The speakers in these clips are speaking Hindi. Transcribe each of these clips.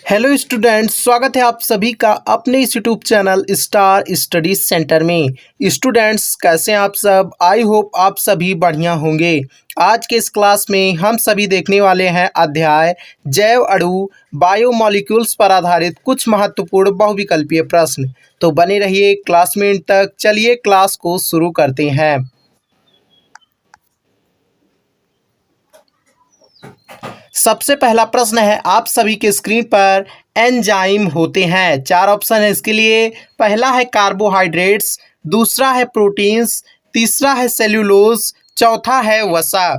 हेलो स्टूडेंट्स, स्वागत है आप सभी का अपने इस YouTube channel star study centre में। स्टूडेंट्स, कैसे हैं आप सब? आई होप आप सभी बढ़िया होंगे। आज के इस क्लास में हम सभी देखने वाले हैं अध्याय जैव अणु बायोमॉलिक्यूल्स पर आधारित कुछ महत्वपूर्ण बहुविकल्पीय प्रश्न। तो बने रहिए क्लास में अंत तक। चलिए क्लास को शुरू करते हैं। सबसे पहला प्रश्न है आप सभी के स्क्रीन पर। एंजाइम होते हैं, चार ऑप्शन है इसके लिए। पहला है कार्बोहाइड्रेट्स, दूसरा है प्रोटीन्स, तीसरा है सेल्यूलोज, चौथा है वसा।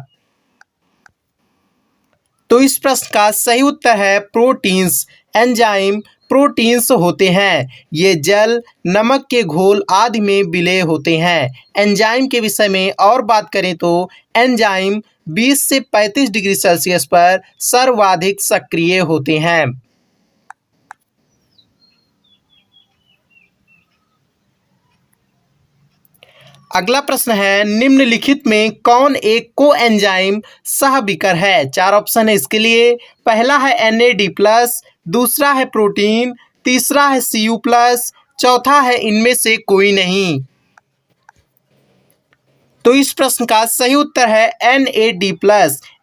तो इस प्रश्न का सही उत्तर है प्रोटीन्स। एंजाइम प्रोटीन्स होते हैं। ये जल, नमक के घोल आदि में विलय होते हैं। एंजाइम के विषय में और बात करें तो एंजाइम 20 से 35 डिग्री सेल्सियस पर सर्वाधिक सक्रिय होते हैं। अगला प्रश्न है निम्नलिखित में कौन एक कोएंजाइम सहविकर है? चार ऑप्शन है इसके लिए। पहला है NAD+, दूसरा है प्रोटीन, तीसरा है Cu+, चौथा है इनमें से कोई नहीं। तो इस प्रश्न का सही उत्तर है NAD+।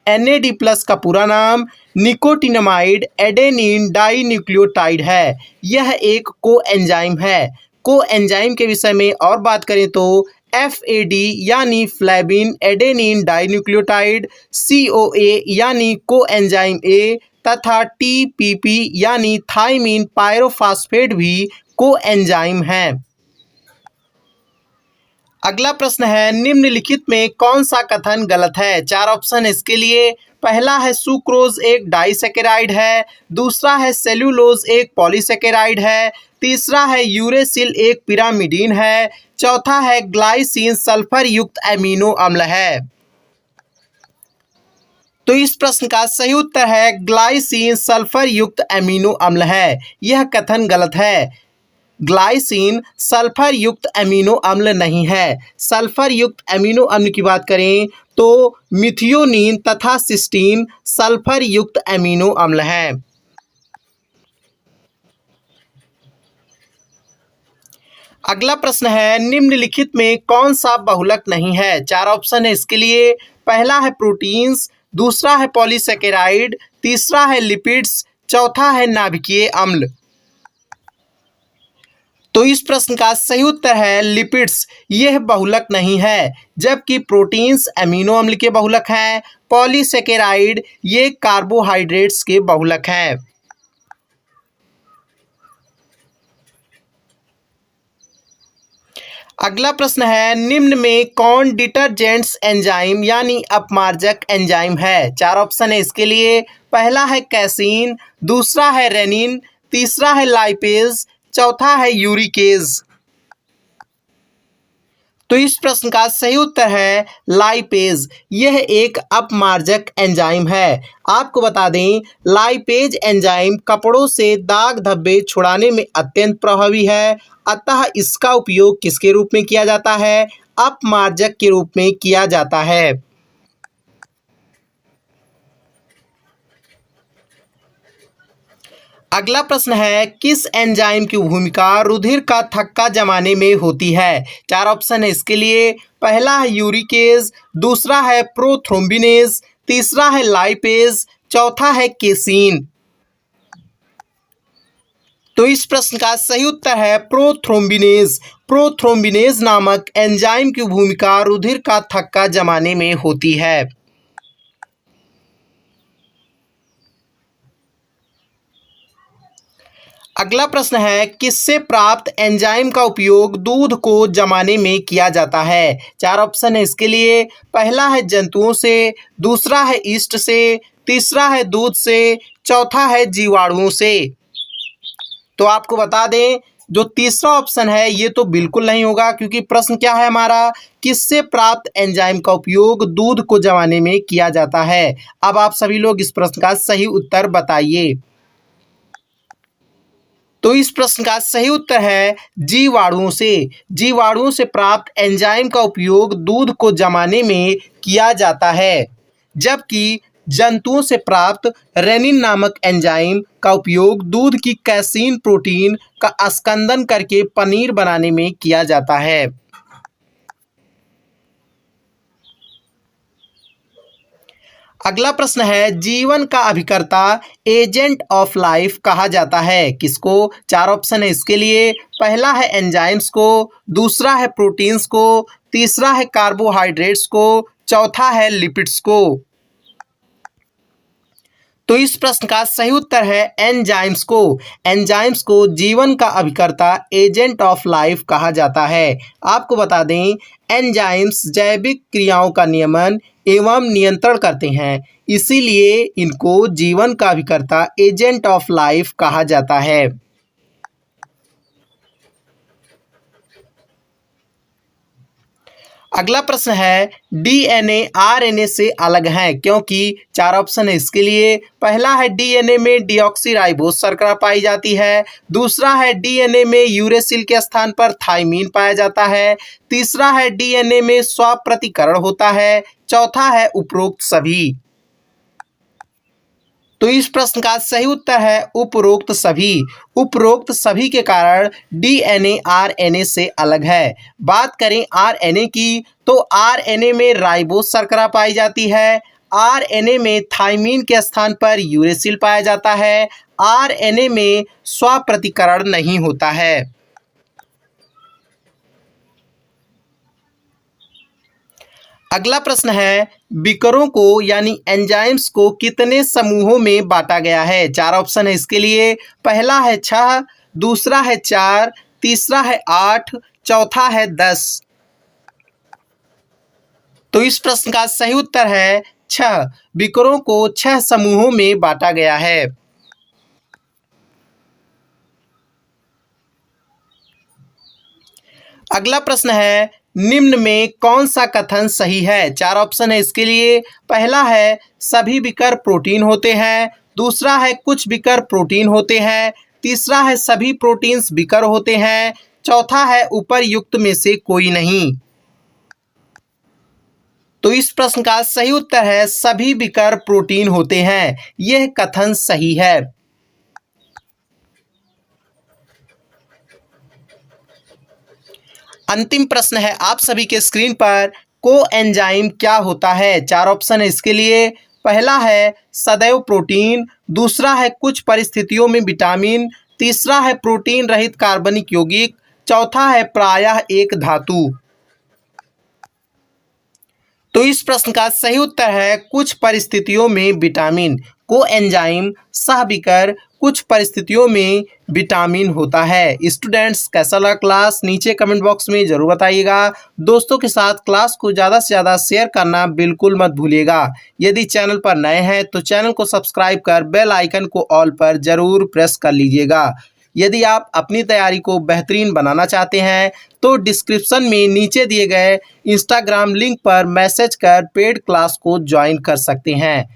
NAD+ का पूरा नाम निकोटिनामाइड एडेनिन डाई न्यूक्लियोटाइड है। यह एक कोएंजाइम है। कोएंजाइम के विषय में और बात करें तो FAD यानी flavin adenine dinucleotide, COA यानी कोएंजाइम A तथा TPP यानी थाइमिन पायरोफॉस्फेट भी कोएंजाइम हैं। अगला प्रश्न है निम्नलिखित में कौन सा कथन गलत है? चार ऑप्शन इसके लिए। पहला है सुक्रोज एक डाइसैकेराइड है, दूसरा है सेल्यूलोज एक पॉलीसैकेराइड है, तीसरा है यूरेसिल एक पिरामिडीन है, चौथा है ग्लाइसिन सल्फर युक्त एमिनो अम्ल है। तो इस प्रश्न का सही उत्तर है ग्लाइसिन सल्फर युक्त एमिनो अम्ल है। यह कथन गलत है। ग्लाइसिन सल्फर युक्त एमिनो अम्ल नहीं है। सल्फर युक्त एमिनो अम्ल की बात करें तो मिथियोनीन तथा सिस्टीन सल्फर युक्त एमिनो अम्ल हैं। अगला प्रश्न है निम्नलिखित में कौन सा बहुलक नहीं है? चार ऑप्शन है इसके लिए। पहला है प्रोटीन्स, दूसरा है पॉलीसैकेराइड, तीसरा है लिपिड्स, चौथा है नाभिकीय अम्ल। तो इस प्रश्न का सही उत्तर है लिपिड्स। यह बहुलक नहीं है। जबकि प्रोटीन्स एमिनो अम्ल के बहुलक हैं, पॉलीसैकेराइड ये कार्बोहाइड्रेट्स के बहुलक हैं। अगला प्रश्न है निम्न में कौन डिटर्जेंट्स एंजाइम यानी अपमार्जक एंजाइम है? चार ऑप्शन है इसके लिए। पहला है कैसीन, दूसरा है रेनिन, तीसरा है लाइपेज, चौथा है यूरिकेज। तो इस प्रश्न का सही उत्तर है लाइपेज। यह एक अपमार्जक एंजाइम है। आपको बता दें लाइपेज एंजाइम कपड़ों से दाग धब्बे छुड़ाने में अत्यंत प्रभावी है। अतः इसका उपयोग किसके रूप में किया जाता है? अपमार्जक के रूप में किया जाता है। अगला प्रश्न है किस एंजाइम की भूमिका रुधिर का थक्का जमाने में होती है? चार ऑप्शन है इसके लिए। पहला है यूरिकेज, दूसरा है प्रोथ्रोम्बिनेज, तीसरा है लाइपेज, चौथा है केसीन। तो इस प्रश्न का सही उत्तर है प्रोथ्रोम्बिनेज। प्रोथ्रोम्बिनेज नामक एंजाइम की भूमिका रुधिर का थक्का जमाने में होती है। अगला प्रश्न है किससे प्राप्त एंजाइम का उपयोग दूध को जमाने में किया जाता है? चार ऑप्शन है इसके लिए। पहला है जंतुओं से, दूसरा है ईस्ट से, तीसरा है दूध से, चौथा है जीवाणुओं से। तो आपको बता दें जो तीसरा ऑप्शन है ये तो बिल्कुल नहीं होगा, क्योंकि प्रश्न क्या है हमारा, किससे प्राप्त एंजाइम का उपयोग दूध को जमाने में किया जाता है। अब आप सभी लोग इस प्रश्न का सही उत्तर बताइए। तो इस प्रश्न का सही उत्तर है जीवाणुओं से। जीवाणुओं से प्राप्त एंजाइम का उपयोग दूध को जमाने में किया जाता है। जबकि जंतुओं से प्राप्त रेनिन नामक एंजाइम का उपयोग दूध की कैसीन प्रोटीन का स्कंदन करके पनीर बनाने में किया जाता है। अगला प्रश्न है, जीवन का अभिकर्ता एजेंट ऑफ लाइफ कहा जाता है किसको? 4 ऑप्शन है इसके लिए। पहला है एंजाइम्स को, दूसरा है प्रोटीन्स को, तीसरा है कार्बोहाइड्रेट्स को, चौथा है लिपिड्स को। तो इस प्रश्न का सही उत्तर है एंजाइम्स को। एंजाइम्स को जीवन का अभिकर्ता एजेंट ऑफ लाइफ कहा जाता है। आपको बता दें, एंजाइम्स जैविक क्रियाओं का नियमन एवं नियंत्रण करते हैं, इसीलिए इनको जीवन का अभिकर्ता एजेंट ऑफ लाइफ कहा जाता है। अगला प्रश्न है, डीएनए आरएनए से अलग है क्योंकि? 4 ऑप्शन है इसके लिए। पहला है डीएनए में डीऑक्सीराइबोस शर्करा पाई जाती है, दूसरा है डीएनए में यूरेसिल के स्थान पर थाइमीन पाया जाता है, तीसरा है डीएनए में स्वप्रतिकरण होता है, चौथा है उपरोक्त सभी। तो इस प्रश्न का सही उत्तर है उपरोक्त सभी। उपरोक्त सभी के कारण डीएनए आरएनए से अलग है। बात करें आरएनए की, तो आरएनए में राइबोस शर्करा पाई जाती है, आरएनए में थाइमीन के स्थान पर यूरेसिल पाया जाता है, आरएनए में स्वप्रतिकरण नहीं होता है। अगला प्रश्न है, विकरों को यानी एंजाइम्स को कितने समूहों में बांटा गया है? 4 ऑप्शन है इसके लिए। पहला है 6, दूसरा है 4, तीसरा है 8, चौथा है 10। तो इस प्रश्न का सही उत्तर है 6। विकरों को 6 समूहों में बांटा गया है। अगला प्रश्न है, निम्न में कौन सा कथन सही है? 4 ऑप्शन है इसके लिए। पहला है सभी विकर प्रोटीन होते हैं, दूसरा है कुछ विकर प्रोटीन होते हैं, तीसरा है सभी प्रोटीन्स विकर होते हैं, चौथा है उपर्युक्त में से कोई नहीं। तो इस प्रश्न का सही उत्तर है सभी विकर प्रोटीन होते हैं। यह कथन सही है। अंतिम प्रश्न है आप सभी के स्क्रीन पर, कोएंजाइम क्या होता है? 4 ऑप्शन है इसके लिए। पहला है सदैव प्रोटीन, दूसरा है कुछ परिस्थितियों में विटामिन, तीसरा है प्रोटीन रहित कार्बनिक यौगिक, चौथा है प्रायः एक धातु। तो इस प्रश्न का सही उत्तर है कुछ परिस्थितियों में विटामिन। कोएंजाइम सहविकर कुछ परिस्थितियों में विटामिन होता है। स्टूडेंट्स, कैसा लगा क्लास? नीचे कमेंट बॉक्स में जरूर बताइएगा। दोस्तों के साथ क्लास को ज़्यादा से ज़्यादा शेयर करना बिल्कुल मत भूलिएगा। यदि चैनल पर नए हैं तो चैनल को सब्सक्राइब कर बेल आइकन को ऑल पर जरूर प्रेस कर लीजिएगा। यदि आप अपनी तैयारी को बेहतरीन बनाना चाहते हैं तो डिस्क्रिप्शन में नीचे दिए गए इंस्टाग्राम लिंक पर मैसेज कर पेड क्लास को ज्वाइन कर सकते हैं।